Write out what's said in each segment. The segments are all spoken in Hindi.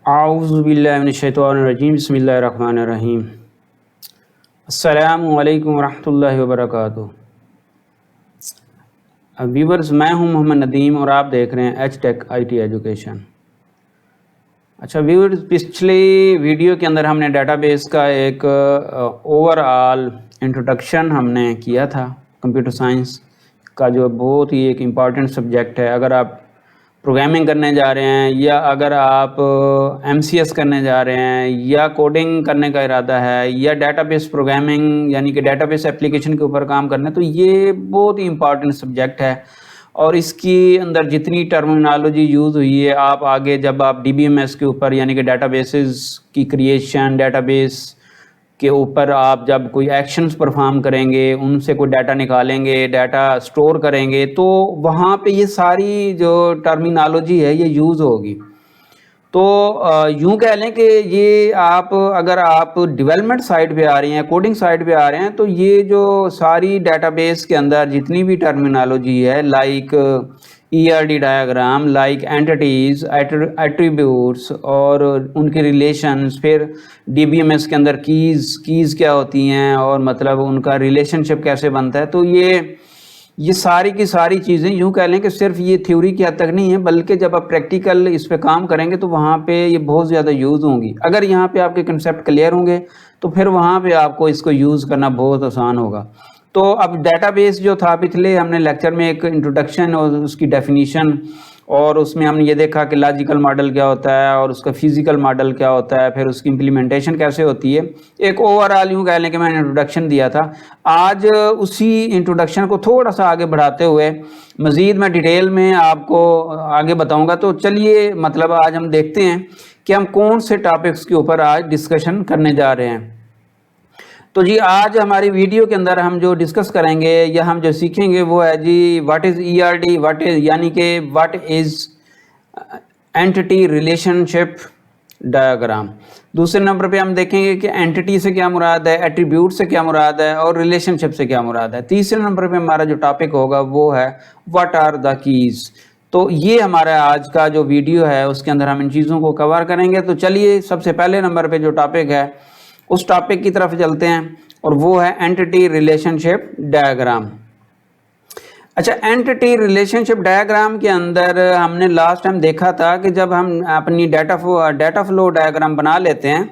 आऊज़ुबिल्लाहिमिनश्शैतानिर्रजीम बिस्मिल्लाहिर्रहमानिर्रहीम। अस्सलामु अलैकुम वरहमतुल्लाहि वबरकातुहू। व्यूवर्स, मैं हूं मोहम्मद नदीम और आप देख रहे हैं एच टेक IT एजुकेशन। अच्छा व्यूवर्स, पिछली वीडियो के अंदर हमने डेटाबेस का एक ओवरऑल इंट्रोडक्शन हमने किया था। कंप्यूटर साइंस का जो बहुत ही एक इम्पॉर्टेंट सब्जेक्ट है, अगर आप प्रोग्रामिंग करने जा रहे हैं या अगर आप MCS करने जा रहे हैं या कोडिंग करने का इरादा है या डेटाबेस प्रोग्रामिंग यानी कि डेटाबेस एप्लीकेशन के ऊपर काम करना है, तो ये बहुत ही इम्पॉर्टेंट सब्जेक्ट है। और इसकी अंदर जितनी टर्मिनोलॉजी यूज़ हुई है, आप आगे जब आप DBMS के ऊपर यानी कि डेटाबेसेस की क्रिएशन, डेटाबेस के ऊपर आप जब कोई एक्शंस परफॉर्म करेंगे, उनसे कोई डाटा निकालेंगे, डाटा स्टोर करेंगे, तो वहाँ पे ये सारी जो टर्मिनोलॉजी है ये यूज़ होगी। तो यूँ कह लें कि ये आप अगर आप डेवलपमेंट साइड पे आ रही हैं, कोडिंग साइड पे आ रहे हैं, तो ये जो सारी डेटाबेस के अंदर जितनी भी टर्मिनोलॉजी है, like ERD diagram, like entities, attributes और उनके रिलेशंस, फिर DBMS के अंदर कीज़ क्या होती हैं और मतलब उनका रिलेशनशिप कैसे बनता है, तो ये सारी की सारी चीज़ें यूँ कह लें कि सिर्फ ये थ्योरी की हद तक नहीं है, बल्कि जब आप प्रैक्टिकल इस पे काम करेंगे तो वहाँ पे ये बहुत ज़्यादा यूज़ होंगी। अगर यहाँ पे आपके कंसेप्ट क्लियर होंगे तो फिर वहाँ पे आपको इसको यूज़ करना बहुत आसान होगा। तो अब डेटाबेस जो था, पिछले हमने लेक्चर में एक इंट्रोडक्शन और उसकी डेफिनीशन, और उसमें हमने ये देखा कि लॉजिकल मॉडल क्या होता है और उसका फिजिकल मॉडल क्या होता है, फिर उसकी इम्प्लीमेंटेशन कैसे होती है। एक ओवरऑल यूँ कह लें कि मैंने इंट्रोडक्शन दिया था। आज उसी इंट्रोडक्शन को थोड़ा सा आगे बढ़ाते हुए मज़ीद मैं डिटेल में आपको आगे बताऊंगा। तो चलिए, मतलब आज हम देखते हैं कि हम कौन से टॉपिक्स के ऊपर आज डिस्कशन करने जा रहे हैं। तो जी, आज हमारी वीडियो के अंदर हम जो डिस्कस करेंगे या हम जो सीखेंगे वो है जी, what is ERD, what is यानी कि what is entity relationship diagram. दूसरे नंबर पे हम देखेंगे कि एंटिटी से क्या मुराद है, एट्रीब्यूट से क्या मुराद है और रिलेशनशिप से क्या मुराद है। तीसरे नंबर पे हमारा जो टॉपिक होगा वो है व्हाट आर द कीज़। तो ये हमारा आज का जो वीडियो है उसके अंदर हम इन चीज़ों को कवर करेंगे। तो चलिए, सबसे पहले नंबर पे जो टॉपिक है उस टॉपिक की तरफ चलते हैं और वो है एंटिटी रिलेशनशिप डायग्राम। अच्छा, एंटिटी रिलेशनशिप डायग्राम के अंदर हमने लास्ट टाइम देखा था कि जब हम अपनी डाटा फ्लो डायग्राम बना लेते हैं,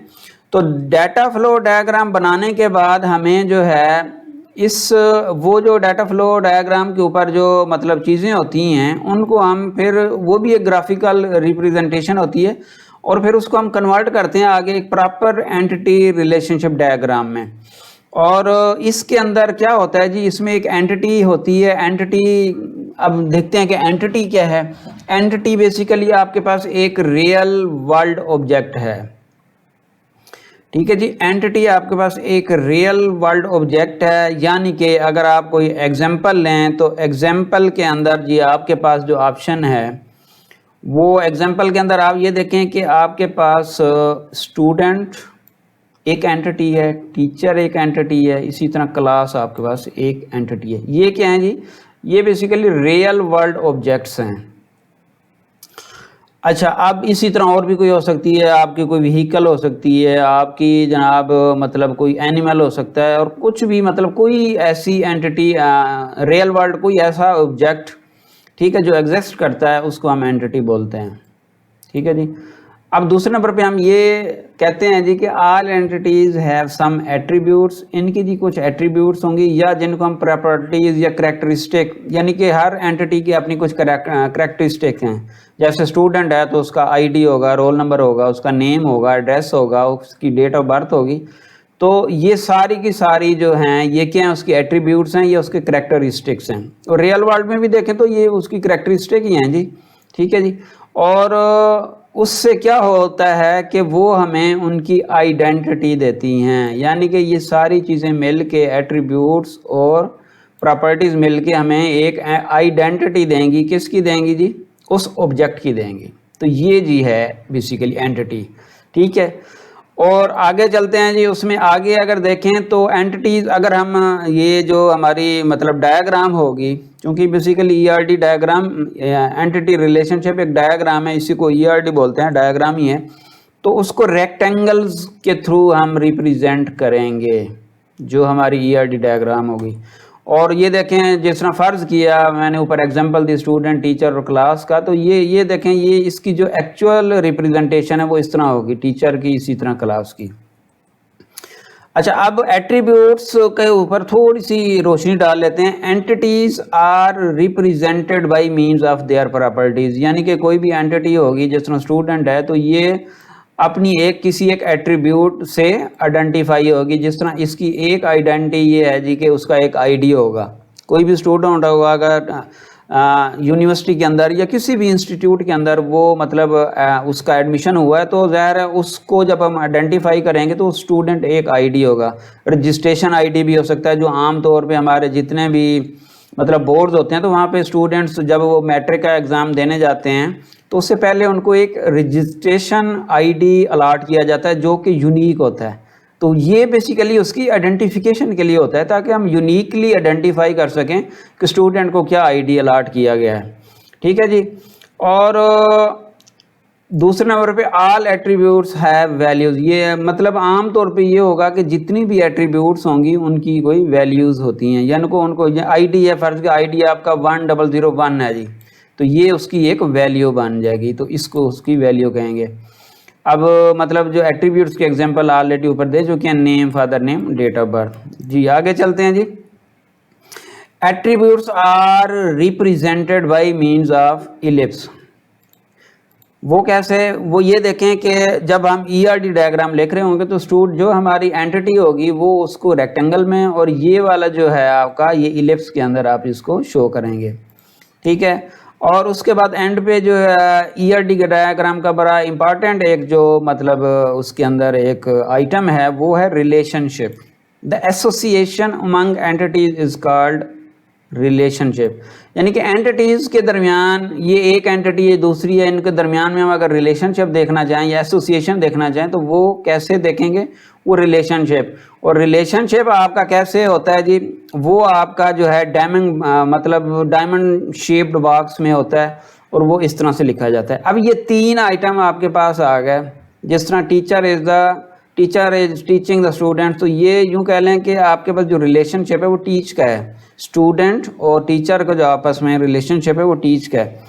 तो डाटा फ्लो डायग्राम बनाने के बाद हमें जो है वो जो डाटा फ्लो डायग्राम के ऊपर जो मतलब चीज़ें होती हैं उनको हम फिर, वो भी एक ग्राफिकल रिप्रेजेंटेशन होती है, और फिर उसको हम कन्वर्ट करते हैं आगे एक प्रॉपर एंटिटी रिलेशनशिप डायग्राम में। और इसके अंदर क्या होता है जी, इसमें एक एंटिटी होती है। एंटिटी, अब देखते हैं कि एंटिटी क्या है। एंटिटी बेसिकली आपके पास एक रियल वर्ल्ड ऑब्जेक्ट है। ठीक है जी, एंटिटी आपके पास एक रियल वर्ल्ड ऑब्जेक्ट है, यानी कि अगर आप कोई एग्जांपल लें तो एग्जांपल के अंदर जी आपके पास जो ऑप्शन है, वो एग्जांपल के अंदर आप ये देखें कि आपके पास स्टूडेंट एक एंटिटी है, टीचर एक एंटिटी है, इसी तरह क्लास आपके पास एक एंटिटी है। ये क्या है जी, ये बेसिकली रियल वर्ल्ड ऑब्जेक्ट्स हैं। अच्छा, अब इसी तरह और भी कोई हो सकती है, आपकी कोई व्हीकल हो सकती है, आपकी जनाब मतलब कोई एनिमल हो सकता है, और कुछ भी मतलब कोई ऐसी एंटिटी, रियल वर्ल्ड कोई ऐसा ऑब्जेक्ट, ठीक है, जो एग्जिस्ट करता है, उसको हम एंटिटी बोलते हैं। ठीक है जी। अब दूसरे नंबर पे हम ये कहते हैं जी कि all entities have some attributes. इनकी जी कुछ एट्रीब्यूट्स होंगी या जिनको हम प्रॉपर्टीज़ या करैक्टरिस्टिक, यानी कि हर एंटिटी की अपनी कुछ करैक्टरिस्टिक हैं। जैसे स्टूडेंट है तो उसका ID होगा, रोल नंबर होगा, उसका नेम होगा, एड्रेस होगा, उसकी डेट ऑफ बर्थ होगी। तो ये सारी की सारी जो हैं ये क्या हैं, उसकी एट्रीब्यूट्स हैं, ये उसके करैक्टरिस्टिक्स हैं। और रियल वर्ल्ड में भी देखें तो ये उसकी करैक्टरिस्टिक ही हैं जी। ठीक है जी। और उससे क्या होता है कि वो हमें उनकी आइडेंटिटी देती हैं, यानी कि ये सारी चीज़ें मिल के, एट्रीब्यूट्स और प्रॉपर्टीज़ मिल के हमें एक आइडेंटिटी देंगी। किसकी देंगी जी? उस ऑब्जेक्ट की देंगी। तो ये जी है बेसिकली एंटिटी। ठीक है, और आगे चलते हैं जी। उसमें आगे अगर देखें तो एंटिटीज़, अगर हम ये जो हमारी मतलब डायग्राम होगी, क्योंकि basically ERD diagram, entity relationship एक डायग्राम है, इसी को ERD बोलते हैं, डायग्राम ही है। तो उसको रेक्टेंगल्स के थ्रू हम रिप्रेजेंट करेंगे, जो हमारी ईआरडी डायग्राम होगी। और ये देखें, जिस तरह फ़र्ज़ किया मैंने ऊपर एग्जांपल दी स्टूडेंट, टीचर और क्लास का, तो ये देखें, ये इसकी जो एक्चुअल रिप्रेजेंटेशन है वो इस तरह होगी, टीचर की, इसी तरह क्लास की। अच्छा, अब एट्रीब्यूट्स के ऊपर थोड़ी सी रोशनी डाल लेते हैं। Entities are represented by means of their properties, यानी कि कोई भी एंटिटी होगी, जिस तरह स्टूडेंट है, तो ये अपनी किसी एक एट्रीब्यूट से आइडेंटिफाई होगी। जिस तरह इसकी एक आइडेंटिटी ये है जी कि उसका एक आईडी होगा। कोई भी स्टूडेंट होगा अगर यूनिवर्सिटी के अंदर या किसी भी इंस्टीट्यूट के अंदर वो मतलब उसका एडमिशन हुआ है, तो ज़ाहिर है उसको जब हम आइडेंटिफाई करेंगे तो स्टूडेंट एक आईडी होगा। रजिस्ट्रेशन आईडी भी हो सकता है, जो आम तौर पे हमारे जितने भी मतलब बोर्ड्स होते हैं, तो वहाँ पे स्टूडेंट्स जब वो मैट्रिक का एग्ज़ाम देने जाते हैं तो उससे पहले उनको एक रजिस्ट्रेशन आईडी अलॉट किया जाता है, जो कि यूनिक होता है। तो ये बेसिकली उसकी आइडेंटिफिकेशन के लिए होता है, ताकि हम यूनिकली आइडेंटिफाई कर सकें कि स्टूडेंट को क्या आईडी अलॉट किया गया है। ठीक है जी। और दूसरे नंबर पे ऑल एट्रीब्यूट्स हैव वैल्यूज़, ये मतलब आम तौर पे ये होगा कि जितनी भी एट्रीब्यूट्स होंगी उनकी कोई वैल्यूज़ होती हैं, यानी को उनको आईडी है, फ़र्ज़ का आईडी आपका 1001 है जी, तो ये उसकी एक वैल्यू बन जाएगी, तो इसको उसकी वैल्यू कहेंगे। अब मतलब जो एट्रीब्यूट्स के एग्जांपल ऑलरेडी ऊपर दे चुके हैं, name, father name, date of birth जी। आगे चलते हैं जी। Attributes are represented by means of ellipse. वो कैसे, वो ये देखें कि जब हम ईआरडी डायग्राम लिख रहे होंगे तो जो हमारी एंटिटी होगी वो उसको रेक्टेंगल में, और ये वाला जो है आपका ये इलिप्स के अंदर आप इसको शो करेंगे। ठीक है। और उसके बाद एंड पे जो है ईआरडी के डायग्राम का बड़ा इंपॉर्टेंट एक जो मतलब उसके अंदर एक आइटम है, वो है relationship. The association among entities is called relationship, यानी कि एंटिटीज़ के दरमियान, ये एक एंटिटी है दूसरी है, इनके दरमियान में हम अगर रिलेशनशिप देखना चाहें या एसोसिएशन देखना चाहें तो वो कैसे देखेंगे, वो रिलेशनशिप। और रिलेशनशिप आपका कैसे होता है जी, वो आपका जो है डायमंड मतलब डायमंड शेप्ड बॉक्स में होता है, और वो इस तरह से लिखा जाता है। अब ये तीन आइटम आपके पास आ गए, जिस तरह teacher is teaching the student, तो ये यूँ कह लें कि आपके पास जो रिलेशनशिप है वो टीच का है, स्टूडेंट और टीचर का जो आपस में रिलेशनशिप है वो टीच का है।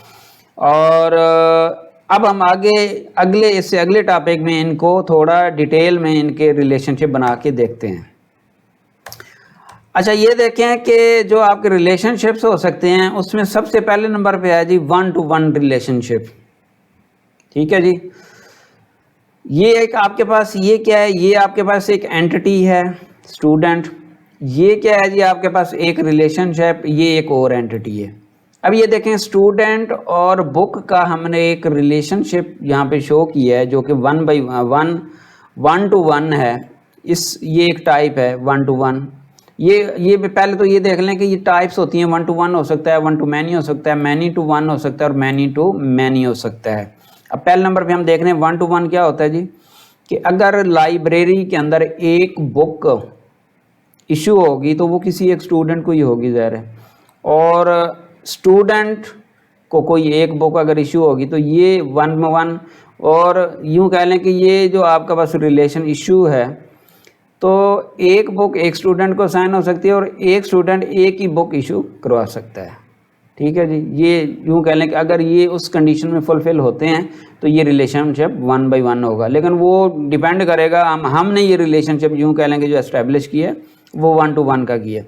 और अब हम इससे अगले टॉपिक में इनको थोड़ा डिटेल में इनके रिलेशनशिप बना के देखते हैं। अच्छा, ये देखें कि जो आपके रिलेशनशिप्स हो सकते हैं उसमें सबसे पहले नंबर पे है जी 1-to-1 रिलेशनशिप। ठीक है जी। ये एक आपके पास ये क्या है, ये आपके पास एक एंटिटी है स्टूडेंट, ये क्या है जी आपके पास एक रिलेशनशिप, ये एक और एंटिटी है। अब ये देखें, स्टूडेंट और बुक का हमने एक रिलेशनशिप यहाँ पे शो किया है, जो कि 1-to-1 है। ये एक टाइप है 1-to-1। ये पहले तो ये देख लें कि ये टाइप्स होती हैं, 1-to-1 हो सकता है, 1-to-many हो सकता है, many-to-1 हो सकता है, और many-to-many हो सकता है। अब पहले नंबर पे हम देख रहे हैं 1-to-1 क्या होता है जी, कि अगर लाइब्रेरी के अंदर एक बुक इशू होगी तो वो किसी एक स्टूडेंट को ही होगी ज़ाहिर है, और स्टूडेंट को कोई एक बुक अगर इशू होगी तो ये 1-1। और यूँ कह लें कि ये जो आपका पास रिलेशन इशू है, तो एक बुक एक स्टूडेंट को साइन हो सकती है और एक स्टूडेंट एक ही बुक इशू करवा सकता है। ठीक है जी। ये यूँ कह लें कि अगर ये उस कंडीशन में फुलफिल होते हैं तो ये रिलेशनशिप 1-1 होगा, लेकिन वो डिपेंड करेगा हमने ये रिलेशनशिप यूँ कह लेंगे जो एस्टेब्लिश किया है वो 1-to-1 का किया।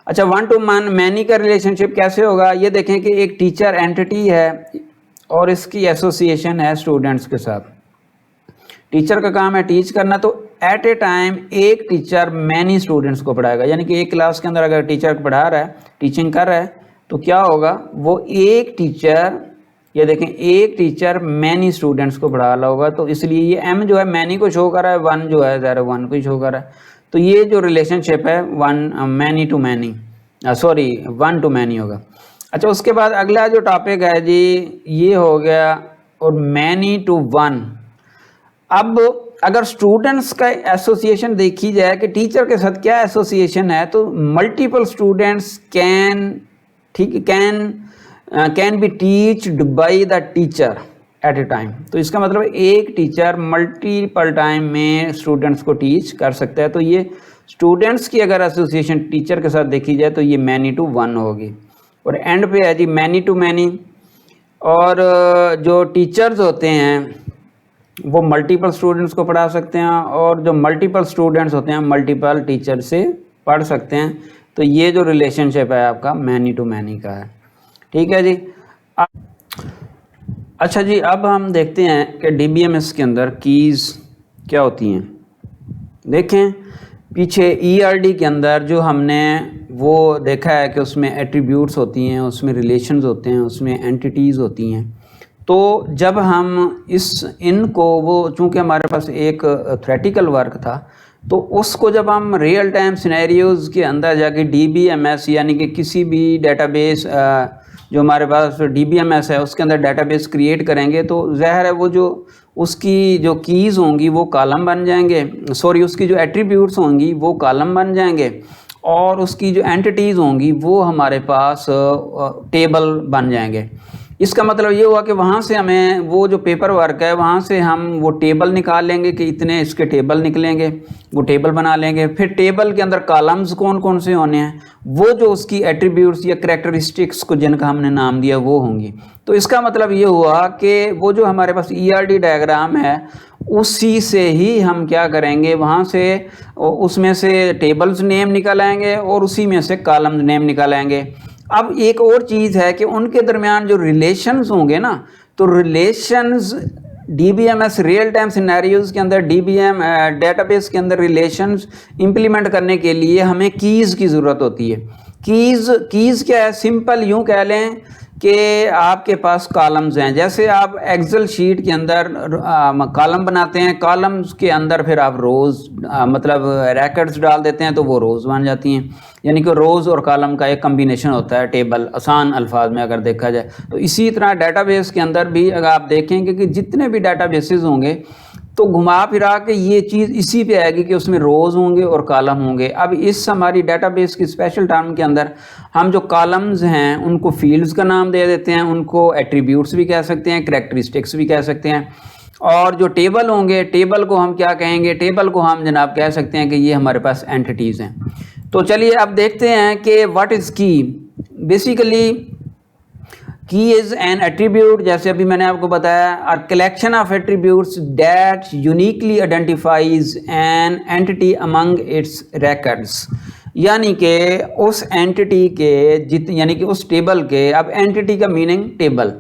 अच्छा, 1-to-many का रिलेशनशिप कैसे होगा, ये देखें कि एक टीचर एंटिटी है और इसकी एसोसिएशन है स्टूडेंट्स के साथ। टीचर का काम है टीच करना, तो एट ए टाइम एक टीचर मैनी स्टूडेंट्स को पढ़ाएगा, यानी कि एक क्लास के अंदर अगर टीचर पढ़ा रहा है, टीचिंग कर रहा है, तो क्या होगा, वो एक टीचर, ये देखें, एक टीचर मैनी स्टूडेंट्स को पढ़ा रहा होगा, तो इसलिए ये एम जो है मैनी को शो कर रहा है, 1 जो है ज़रा 1 को शो कर रहा है। तो ये जो रिलेशनशिप है 1-to-many होगा। अच्छा, उसके बाद अगला जो टॉपिक है जी ये हो गया और many-to-1। अब अगर स्टूडेंट्स का एसोसिएशन देखी जाए कि टीचर के साथ क्या एसोसिएशन है, तो multiple students can be teached by the teacher at a time. तो इसका मतलब एक टीचर मल्टीपल टाइम में स्टूडेंट्स को टीच कर सकता है। तो ये स्टूडेंट्स की अगर एसोसिएशन टीचर के साथ देखी जाए तो ये मैनी टू वन होगी। और एंड पे है जी मैनी टू मैनी। और जो टीचर्स होते हैं वो मल्टीपल स्टूडेंट्स को पढ़ा सकते हैं, और जो मल्टीपल स्टूडेंट्स होते हैं मल्टीपल टीचर से पढ़ सकते हैं। तो ये जो रिलेशनशिप है आपका मैनी टू मैनी का है। ठीक है जी। अच्छा जी, अब हम देखते हैं कि DBMS के अंदर कीज़ क्या होती हैं। देखें पीछे ERD के अंदर जो हमने वो देखा है कि उसमें एट्रीब्यूट्स होती हैं, उसमें रिलेशंस होते हैं, उसमें एंटिटीज़ होती हैं। तो जब हम इनको वो चूँकि हमारे पास एक थ्योरेटिकल वर्क था, तो उसको जब हम रियल टाइम सिनेरियोज़ के अंदर जाके DBMS यानी कि किसी भी डेटाबेस जो हमारे पास DBMS है उसके अंदर डेटाबेस क्रिएट करेंगे, तो ज़ाहिर है वो जो उसकी जो कीज़ होंगी वो कॉलम बन जाएंगे, उसकी जो एट्रीब्यूट्स होंगी वो कॉलम बन जाएंगे, और उसकी जो एंटिटीज़ होंगी वो हमारे पास टेबल बन जाएंगे। इसका मतलब ये हुआ कि वहाँ से हमें वो जो पेपर वर्क है वहाँ से हम वो टेबल निकाल लेंगे कि इतने इसके टेबल निकलेंगे, वो टेबल बना लेंगे। फिर टेबल के अंदर कॉलम्स कौन कौन से होने हैं, वो जो उसकी एट्रीब्यूट्स या करैक्टरिस्टिक्स को जिनका हमने नाम दिया वो होंगी। तो इसका मतलब ये हुआ कि वो जो हमारे पास ERD डायग्राम है उसी से ही हम क्या करेंगे, वहाँ से उसमें से टेबल्स नेम निकल आएंगे और उसी में से कॉलम नेम निकल आएंगे। अब एक और चीज़ है कि उनके दरमियान जो रिलेशंस होंगे ना, तो relations DBMS real time scenarios के अंदर DBM डेटाबेस के अंदर रिलेशंस इंप्लीमेंट करने के लिए हमें कीज़ की ज़रूरत होती है। कीज़ क्या है, सिंपल यूँ कह लें कि आपके पास कॉलम्स हैं। जैसे आप एक्सेल शीट के अंदर कॉलम बनाते हैं, कॉलम्स के अंदर फिर आप रोज़ मतलब रैकेट्स डाल देते हैं तो वो रोज़ बन जाती हैं। यानी कि रोज़ और कॉलम का एक कम्बिनेशन होता है टेबल, आसान अल्फाज में अगर देखा जाए। तो इसी तरह डाटाबेस के अंदर भी अगर आप देखेंगे कि जितने भी डाटाबेसेस होंगे तो घुमा फिरा के ये चीज़ इसी पे आएगी कि उसमें रोज़ होंगे और कॉलम होंगे। अब इस हमारी डाटाबेस की स्पेशल टर्म के अंदर हम जो कॉलम्स हैं उनको फील्ड्स का नाम दे देते हैं, उनको एट्रीब्यूट्स भी कह सकते हैं, करैक्टरिस्टिक्स भी कह सकते हैं। और जो टेबल होंगे, टेबल को हम क्या कहेंगे, टेबल को हम जनाब कह सकते हैं कि ये हमारे पास एंटिटीज़ हैं। तो चलिए अब देखते हैं कि व्हाट इज़ की। बेसिकली की इज़ एन एट्रीब्यूट, जैसे अभी मैंने आपको बताया, और collection of attributes that uniquely identifies an entity among it's records. यानी कि उस एंटिटी के यानी कि उस टेबल के, अब एंटिटी का मीनिंग टेबल,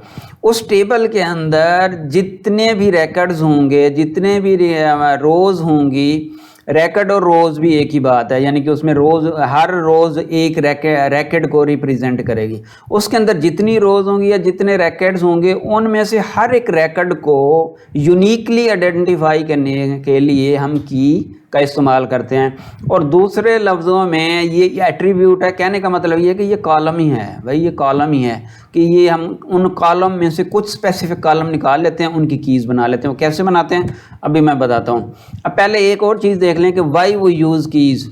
उस टेबल के अंदर जितने भी रिकॉर्ड्स होंगे, जितने भी रोज़ होंगी, रैकेट और रोज़ भी एक ही बात है, यानी कि उसमें रोज़, हर रोज़ एक रैकेट को रिप्रेजेंट करेगी। उसके अंदर जितनी रोज़ होंगी या जितने रैकेट्स होंगे उनमें से हर एक रैकेट को यूनिकली आइडेंटिफाई करने के लिए हम की का इस्तेमाल करते हैं। और दूसरे लफ्ज़ों में ये एट्रीब्यूट है, कहने का मतलब ये है कि ये कॉलम ही है भाई, ये कॉलम ही है कि ये हम उन कॉलम में से कुछ स्पेसिफिक कॉलम निकाल लेते हैं, उनकी कीज़ बना लेते हैं। वो कैसे बनाते हैं अभी मैं बताता हूँ। अब पहले एक और चीज़ देख लें कि वाई वो यूज़ कीज़।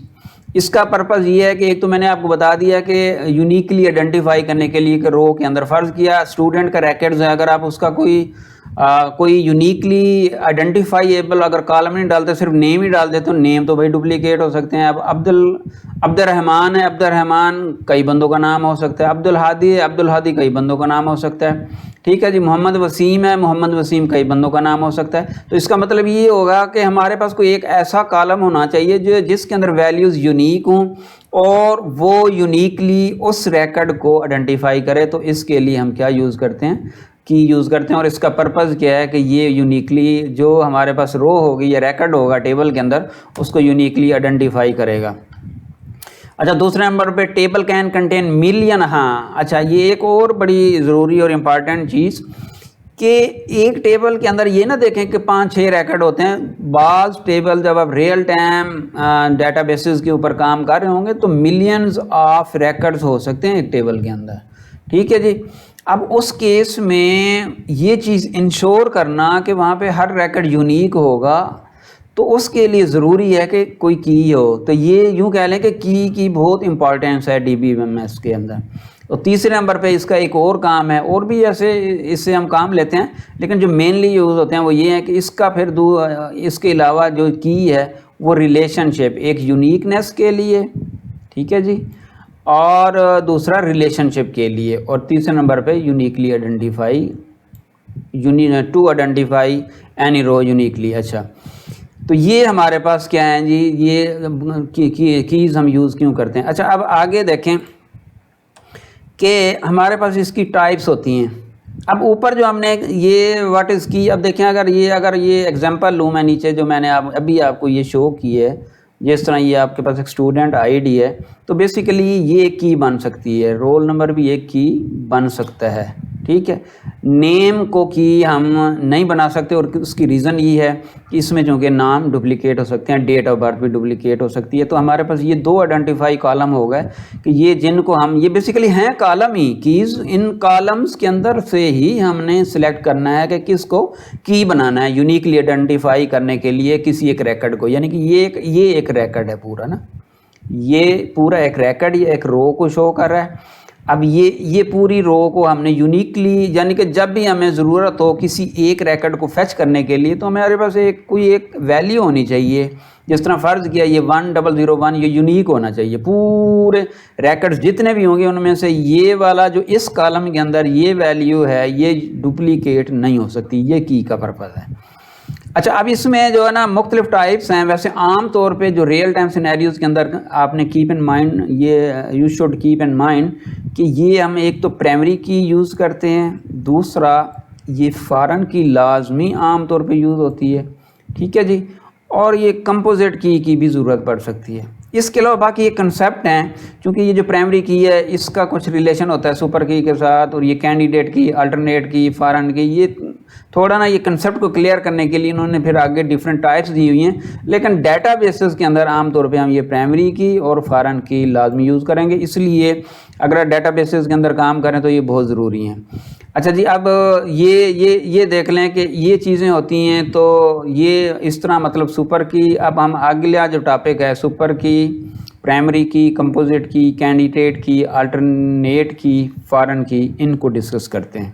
इसका पर्पज़ ये है कि एक तो मैंने आपको बता दिया कि यूनिकली आइडेंटिफाई करने के लिए कि रो के अंदर फ़र्ज़ किया स्टूडेंट का रैकेट्स है, अगर आप उसका कोई यूनिकली आइडेंटिफाइएबल अगर कॉलम नहीं डालते, सिर्फ नेम ही डाल देते तो नेम तो भाई डुप्लीकेट हो सकते हैं। अब अब्दुल-रहमान है, अब्दुल-रहमान कई बंदों का नाम हो सकता है। अब्दुल हादी है, अब्दुल हादी कई बंदों का नाम हो सकता है। ठीक है जी। मोहम्मद वसीम है, मोहम्मद वसीम कई बंदों का नाम हो सकता है। तो इसका मतलब ये होगा कि हमारे पास कोई एक ऐसा कॉलम होना चाहिए जिसके अंदर वैल्यूज़ यूनिक हों और वो यूनिकली उस रिकॉर्ड को आइडेंटिफाई करे। तो इसके लिए हम क्या यूज़ करते हैं, की यूज़ करते हैं। और इसका पर्पज़ क्या है कि ये यूनिकली जो हमारे पास रो होगी या रिकॉर्ड होगा टेबल के अंदर, उसको यूनिकली आइडेंटिफाई करेगा। अच्छा, दूसरे नंबर पे टेबल कैन कंटेन मिलियन। हाँ अच्छा, ये एक और बड़ी ज़रूरी और इम्पॉर्टेंट चीज़ कि एक टेबल के अंदर ये ना देखें कि 5-6 रिकॉर्ड होते हैं। बाज़ टेबल जब आप रियल टाइम डेटाबेसेस के ऊपर काम कर रहे होंगे तो मिलियंस ऑफ रिकॉर्ड्स हो सकते हैं एक टेबल के अंदर। ठीक है जी। अब उस केस में ये चीज़ इंश्योर करना कि वहाँ पे हर रिकॉर्ड यूनिक होगा, तो उसके लिए ज़रूरी है कि कोई की हो। तो ये यूँ कह लें कि की बहुत इंपॉर्टेंस है DBMS के अंदर। तो तीसरे नंबर पे इसका एक और काम है, और भी ऐसे इससे हम काम लेते हैं, लेकिन जो मेनली यूज़ होते हैं वो ये है कि इसका फिर इसके अलावा जो की है वो रिलेशनशिप, एक यूनिकनेस के लिए, ठीक है जी, और दूसरा रिलेशनशिप के लिए, और तीसरे नंबर पे uniquely identify to identify any row uniquely. अच्छा, तो ये हमारे पास क्या है जी, ये कीज़ हम यूज़ क्यों करते हैं। अच्छा, अब आगे देखें कि हमारे पास इसकी टाइप्स होती हैं। अब ऊपर जो हमने ये व्हाट इज़ की, अब देखें अगर ये एग्जांपल लूँ मैं, नीचे जो मैंने अभी आपको ये शो की है, जिस तरह ये आपके पास एक स्टूडेंट आईडी है, तो बेसिकली ये एक की बन सकती है, रोल नंबर भी एक की बन सकता है, ठीक है। नेम को की हम नहीं बना सकते, और उसकी रीज़न ये है कि इसमें चूँकि नाम डुप्लीकेट हो सकते हैं, डेट ऑफ बर्थ भी डुप्लीकेट हो सकती है। तो हमारे पास ये दो आइडेंटिफाई कॉलम हो गए कि ये जिनको हम, ये बेसिकली हैं कॉलम ही, कीज़, इन कॉलम्स के अंदर से ही हमने सिलेक्ट करना है कि किसको की बनाना है यूनिकली आइडेंटिफाई करने के लिए किसी एक रिकॉर्ड को, यानी कि ये एक रिकॉर्ड है पूरा ना, ये पूरा एक रिकॉर्ड, ये एक रो को शो कर रहा है। अब ये पूरी रो को हमने यूनिकली, यानी कि जब भी हमें ज़रूरत हो किसी एक रिकॉर्ड को फेच करने के लिए, तो हमारे पास कोई एक वैल्यू होनी चाहिए। जिस तरह फ़र्ज़ किया ये 1001, ये यूनिक होना चाहिए, पूरे रिकॉर्ड्स जितने भी होंगे उनमें से ये वाला जो इस कॉलम के अंदर ये वैल्यू है ये डुप्लीकेट नहीं हो सकती, ये की का पर्पज़ है। अच्छा, अब इसमें जो है ना मुख्तलिफ टाइप्स हैं। वैसे आम तौर पे जो रियल टाइम सिनेरियोज़ के अंदर आपने कीप इन माइंड, ये you should keep in mind कि ये हम एक तो प्राइमरी की यूज़ करते हैं, दूसरा ये फॉरेन की लाजमी आम तौर पे यूज़ होती है, ठीक है जी, और ये कंपोजिट की भी ज़रूरत पड़ सकती है। इसके अलावा बाकी ये कंसेप्ट हैं, क्योंकि ये जो प्राइमरी की है इसका कुछ रिलेशन होता है सुपर की के साथ, और ये कैंडिडेट की, अल्टरनेट की, फॉरेन की, ये थोड़ा ना ये कंसेप्ट को क्लियर करने के लिए इन्होंने फिर आगे डिफरेंट टाइप्स दी हुई हैं। लेकिन डाटा बेसिस के अंदर आमतौर पे हम ये प्राइमरी की और फॉरेन की लाजमी यूज़ करेंगे, इसलिए अगर डाटा बेसिस के अंदर काम करें तो ये बहुत ज़रूरी हैं। अच्छा जी, अब ये देख लें कि ये चीज़ें होती हैं, तो ये इस तरह मतलब सुपर की। अब हम अगला जो टॉपिक है सुपर की, प्राइमरी की, कंपोजिट की, कैंडिडेट की, अल्टरनेट की, फॉरेन की, इनको डिस्कस करते हैं।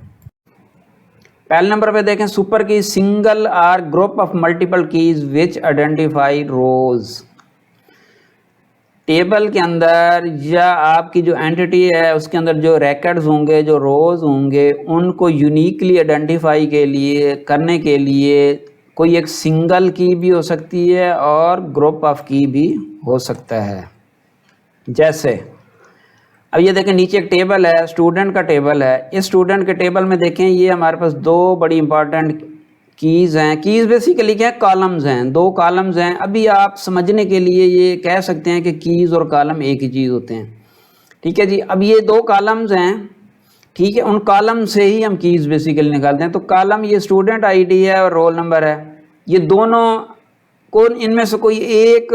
पहले नंबर पे देखें super key, single or group of multiple keys which identify rows. Table के अंदर या आपकी जो एंटिटी है उसके अंदर जो रिकॉर्ड्स होंगे, जो रोज होंगे, उनको यूनिकली आइडेंटिफाई करने के लिए कोई एक सिंगल की भी हो सकती है और ग्रुप ऑफ की भी हो सकता है। जैसे अब ये देखें नीचे एक टेबल है, स्टूडेंट का टेबल है। इस स्टूडेंट के टेबल में देखें ये हमारे पास दो बड़ी इंपॉर्टेंट कीज़ हैं। कीज़ बेसिकली क्या है, कॉलम्स हैं, दो कॉलम्स हैं। अभी आप समझने के लिए ये कह सकते हैं कि कीज़ और कॉलम एक ही चीज़ होते हैं, ठीक है जी। अब ये दो कॉलम्स हैं, ठीक है, उन कॉलम से ही हम कीज़ बेसिकली निकालते हैं। तो कॉलम ये स्टूडेंट आईडी है और रोल नंबर है, ये दोनों को इनमें से कोई एक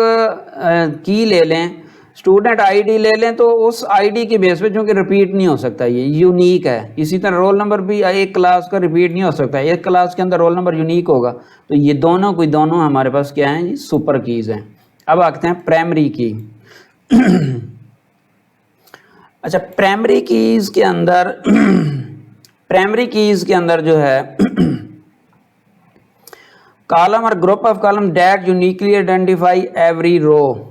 की ले लें, स्टूडेंट आईडी ले लें, तो उस आईडी के बेस पे, चूँकि रिपीट नहीं हो सकता, ये यूनिक है। इसी तरह रोल नंबर भी एक क्लास का रिपीट नहीं हो सकता, एक क्लास के अंदर रोल नंबर यूनिक होगा। तो ये दोनों हमारे पास क्या हैं, सुपर कीज़ हैं। अब आते हैं प्राइमरी की। अच्छा, प्राइमरी कीज़ के अंदर जो है कॉलम और group of column that uniquely identify every row.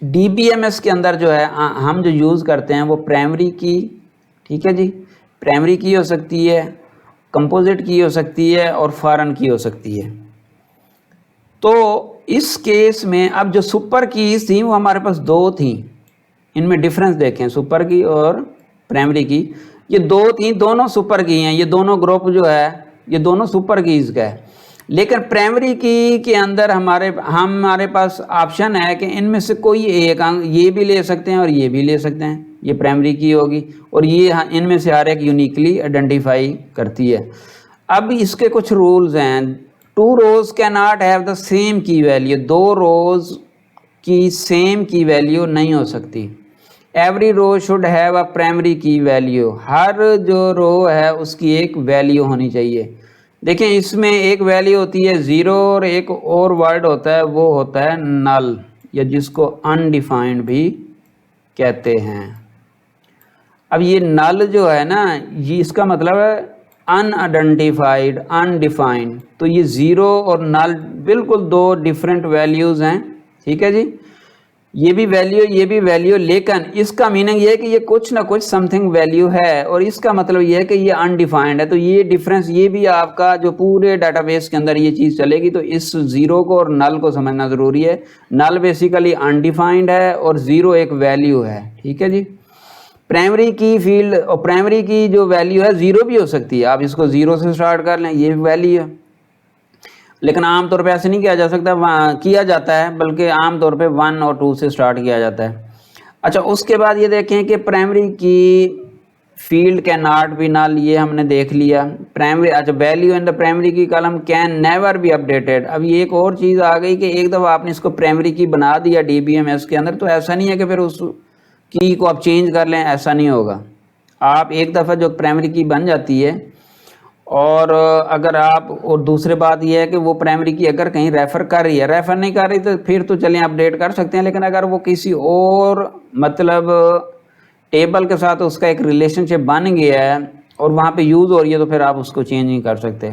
DBMS के अंदर जो है हम जो यूज़ करते हैं वो प्राइमरी की, ठीक है जी, प्राइमरी की हो सकती है, कंपोजिट की हो सकती है और फॉरेन की हो सकती है। तो इस केस में अब जो सुपर कीज थी वो हमारे पास दो थी, इनमें डिफरेंस देखें, सुपर की और प्राइमरी की। ये दो थी, दोनों सुपर की हैं, ये दोनों ग्रुप जो है ये दोनों सुपर कीज का है। लेकिन प्राइमरी की के अंदर हमारे पास ऑप्शन है कि इनमें से कोई एक ये भी ले सकते हैं और ये भी ले सकते हैं, ये प्राइमरी की होगी, और ये इनमें से हर एक यूनिकली आइडेंटिफाई करती है। अब इसके कुछ रूल्स हैं। 2 rows can not have the same key value, 2 rows की सेम की वैल्यू नहीं हो सकती। Every row should have a primary key value, हर जो रो है उसकी एक वैल्यू होनी चाहिए। देखें इसमें एक वैल्यू होती है 0 और एक और वर्ड होता है वो होता है नल, या जिसको अनडिफाइंड भी कहते हैं, अब ये नल जो है ना, ये इसका मतलब है अनआइडेंटिफाइड, अनडिफाइंड। तो ये ज़ीरो और नल बिल्कुल दो डिफरेंट वैल्यूज़ हैं, ठीक है जी। ये भी वैल्यू, ये भी वैल्यू, लेकिन इसका मीनिंग ये है कि ये कुछ ना कुछ समथिंग वैल्यू है, और इसका मतलब ये है कि ये अनडिफाइंड है। तो ये डिफरेंस, ये भी आपका जो पूरे डाटाबेस के अंदर ये चीज़ चलेगी, तो इस ज़ीरो को और नल को समझना ज़रूरी है। नल बेसिकली अनडिफाइंड है और ज़ीरो एक वैल्यू है, ठीक है जी। प्राइमरी की फील्ड और प्राइमरी की जो वैल्यू है ज़ीरो भी हो सकती है, आप इसको ज़ीरो से स्टार्ट कर लें, ये वैल्यू है, लेकिन आमतौर पे ऐसे नहीं किया जा सकता, किया जाता है, बल्कि आमतौर पे 1 और 2 से स्टार्ट किया जाता है। अच्छा, उसके बाद ये देखें कि primary key field can not be null, ये हमने देख लिया। प्राइमरी, अच्छा, value in the primary key column can never be updated. अब ये एक और चीज़ आ गई कि एक दफ़ा आपने इसको प्राइमरी की बना दिया DBMS के अंदर, तो ऐसा नहीं है कि फिर उस की को आप चेंज कर लें, ऐसा नहीं होगा। आप एक दफ़ा जो प्राइमरी की बन जाती है, और अगर आप, और दूसरी बात यह है कि वो प्राइमरी की अगर कहीं रेफ़र कर रही है, रेफ़र नहीं कर रही तो फिर तो चलें अपडेट कर सकते हैं, लेकिन अगर वो किसी और मतलब टेबल के साथ उसका एक रिलेशनशिप बन गया है और वहाँ पे यूज़ हो रही है, तो फिर आप उसको चेंज नहीं कर सकते।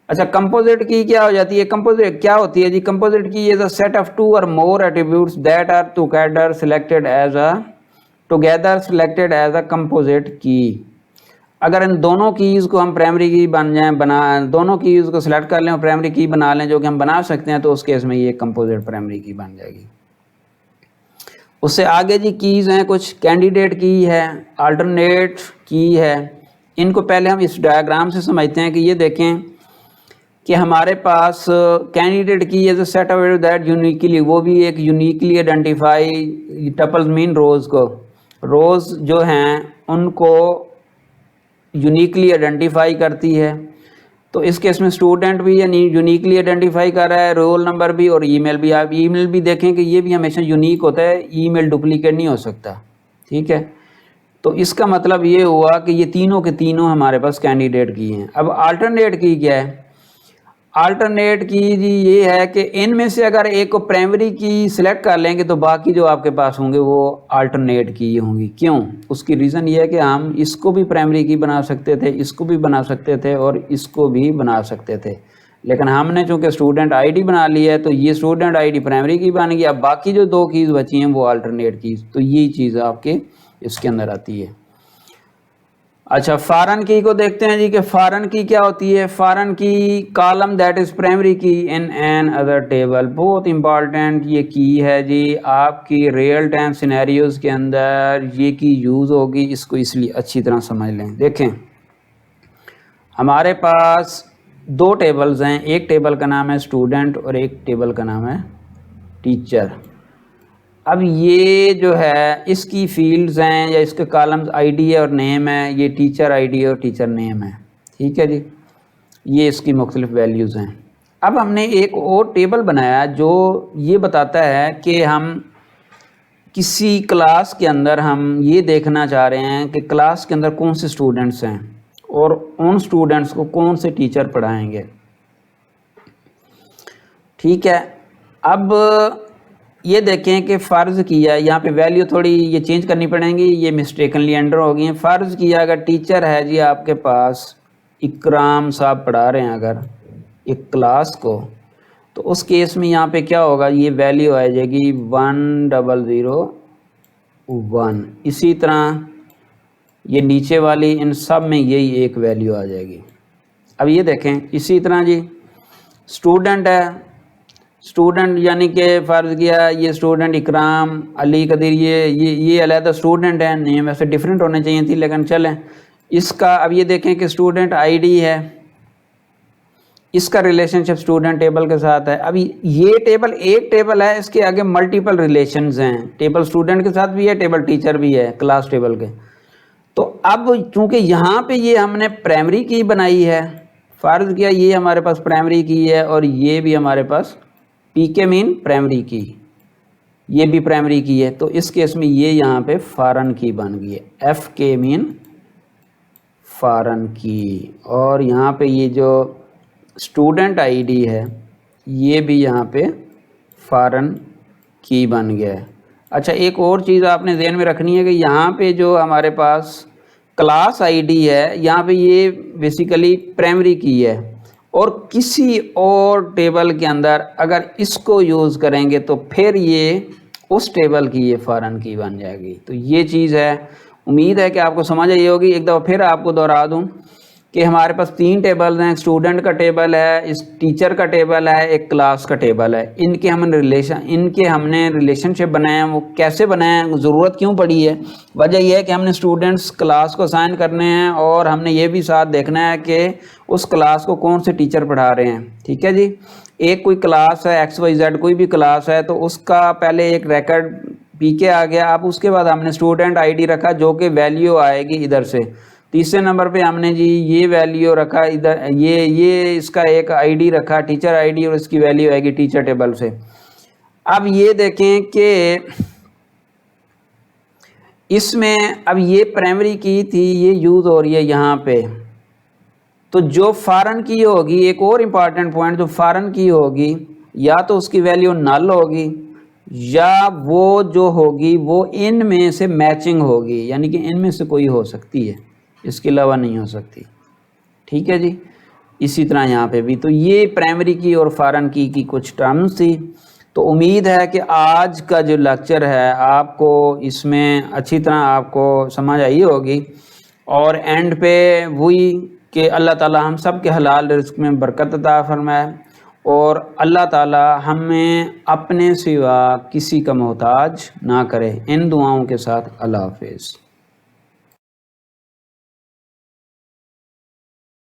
अच्छा, कंपोजिट की क्या हो जाती है? कंपोजिट क्या होती है जी? Composite key is a set of 2 or more attributes that are together selected as a composite key. अगर इन दोनों कीज़ को हम प्राइमरी की दोनों कीज़ को सिलेक्ट कर लें और प्राइमरी की बना लें, जो कि हम बना सकते हैं, तो उस केस में ये कंपोजिट प्राइमरी की बन जाएगी। उससे आगे जी कीज़ हैं कुछ, कैंडिडेट की है, अल्टरनेट की है। इनको पहले हम इस डायग्राम से समझते हैं कि ये देखें कि हमारे पास candidate key as a set of that uniquely, वो भी एक uniquely identify tuples mean rows को, रोज़ जो हैं उनको यूनिकली आइडेंटिफाई करती है। तो इस केस में स्टूडेंट भी यूनिकली आइडेंटिफाई कर रहा है, रोल नंबर भी और ईमेल भी। आप ईमेल भी देखें कि ये भी हमेशा यूनिक होता है, ईमेल डुप्लीकेट नहीं हो सकता, ठीक है। तो इसका मतलब ये हुआ कि ये तीनों के तीनों हमारे पास कैंडिडेट की हैं। अब अल्टरनेट की क्या है? अल्टरनेट की जी ये है कि इनमें से अगर एक को प्राइमरी की सिलेक्ट कर लेंगे तो बाकी जो आपके पास होंगे वो अल्टरनेट की होंगी। क्यों? उसकी रीज़न ये है कि हम इसको भी प्राइमरी की बना सकते थे, इसको भी बना सकते थे और इसको भी बना सकते थे, लेकिन हमने चूंकि स्टूडेंट आईडी बना ली है तो ये स्टूडेंट आईडी प्राइमरी की बन गई। अब बाकी जो दो कीज़ बची हैं वो अल्टरनेट कीज़, तो ये चीज़ आपके इसके अंदर आती है। अच्छा, फॉरेन की को देखते हैं जी कि फॉरेन की क्या होती है। फॉरेन की कॉलम दैट इज प्राइमरी की इन एन अदर टेबल। बहुत इंपॉर्टेंट ये की है जी, आपकी रियल टाइम सिनेरियोज के अंदर ये की यूज़ होगी, इसको इसलिए अच्छी तरह समझ लें। देखें, हमारे पास दो टेबल्स हैं, एक टेबल का नाम है स्टूडेंट और एक टेबल का नाम है टीचर। अब ये जो है इसकी फील्ड्स हैं या इसके कॉलम्स आईडी है और नेम है, ये टीचर आईडी है और टीचर नेम है, ठीक है जी। ये इसकी मुख्तलिफ वैल्यूज़ हैं। अब हमने एक और टेबल बनाया जो ये बताता है कि हम किसी क्लास के अंदर हम ये देखना चाह रहे हैं कि क्लास के अंदर कौन से स्टूडेंट्स हैं और उन स्टूडेंट्स को कौन से टीचर पढ़ाएंगे, ठीक है। अब ये देखें कि फ़र्ज़ किया, यहाँ पे वैल्यू थोड़ी ये चेंज करनी पड़ेंगी, ये मिस्टेकनली एंटर हो गई हैं। फ़र्ज़ किया अगर टीचर है जी आपके पास, इकराम साहब पढ़ा रहे हैं अगर एक क्लास को, तो उस केस में यहाँ पे क्या होगा, ये वैल्यू आ जाएगी 1001। इसी तरह ये नीचे वाली इन सब में यही एक वैल्यू आ जाएगी। अब ये देखें इसी तरह जी स्टूडेंट है, स्टूडेंट यानी कि फ़र्ज़ किया ये स्टूडेंट इकराम अली कदीर, ये अलहदा स्टूडेंट है, नेम वैसे डिफरेंट होने चाहिए थी लेकिन चलें इसका। अब ये देखें कि स्टूडेंट आईडी है, इसका रिलेशनशिप स्टूडेंट टेबल के साथ है। अभी ये टेबल एक टेबल है, इसके आगे मल्टीपल रिलेशंस हैं, टेबल स्टूडेंट के साथ भी है, टेबल टीचर भी है क्लास टेबल के। तो अब चूंकि यहाँ पे ये हमने प्राइमरी की बनाई है, फ़र्ज़ किया ये हमारे पास प्राइमरी की है और ये भी हमारे पास पीके मीन प्राइमरी की, ये भी प्राइमरी की है, तो इस केस में ये यहाँ पे फॉरेन की बन गई है, एफ के मीन फॉरेन की। और यहाँ पे ये जो स्टूडेंट आईडी है ये भी यहाँ पे फॉरेन की बन गया है। अच्छा, एक और चीज़ आपने ध्यान में रखनी है कि यहाँ पे जो हमारे पास क्लास आईडी है, यहाँ पे ये बेसिकली प्राइमरी की है, और किसी और टेबल के अंदर अगर इसको यूज़ करेंगे तो फिर ये उस टेबल की ये फॉरेन की बन जाएगी। तो ये चीज़ है, उम्मीद है कि आपको समझ आई होगी। एक दफ़ा फिर आपको दोहरा दूँ कि हमारे पास 3 टेबल हैं, स्टूडेंट का टेबल है, इस टीचर का टेबल है, एक क्लास का टेबल है। इनके हमने रिलेशनशिप बनाए हैं। वो कैसे बनाए हैं, ज़रूरत क्यों पड़ी है? वजह यह है कि हमने स्टूडेंट्स क्लास को असाइन करने हैं और हमने ये भी साथ देखना है कि उस क्लास को कौन से टीचर पढ़ा रहे हैं। ठीक है जी। एक कोई क्लास है, XYZ कोई भी क्लास है, तो उसका पहले एक रिकॉर्ड PK आ गया। अब उसके बाद हमने स्टूडेंट ID रखा जो कि वैल्यू आएगी इधर से। तीसरे नंबर पे हमने जी ये वैल्यू रखा इधर, ये इसका एक ID रखा टीचर ID, और इसकी वैल्यू आएगी टीचर टेबल से। अब ये देखें कि इसमें अब ये प्राइमरी की थी, ये यूज़ हो रही है यहाँ पे। तो जो फॉरेन की होगी, एक और इम्पॉर्टेंट पॉइंट, जो फॉरेन की होगी या तो उसकी वैल्यू नल होगी या वो जो होगी वो इनमें से मैचिंग होगी, यानी कि इनमें से कोई हो सकती है, इसके अलावा नहीं हो सकती। ठीक है जी। इसी तरह यहाँ पे भी, तो ये प्राइमरी की और फॉरेन की कुछ टर्म्स थी। तो उम्मीद है कि आज का जो लेक्चर है आपको इसमें अच्छी तरह आपको समझ आई होगी, और एंड पे वही कि अल्लाह ताला हम सब के हलाल रिज़्क़ में बरकत अता फरमाए, और अल्लाह ताला हमें अपने सिवा किसी का मोहताज ना करे। इन दुआओं के साथ अल्लाह हाफ़िज़।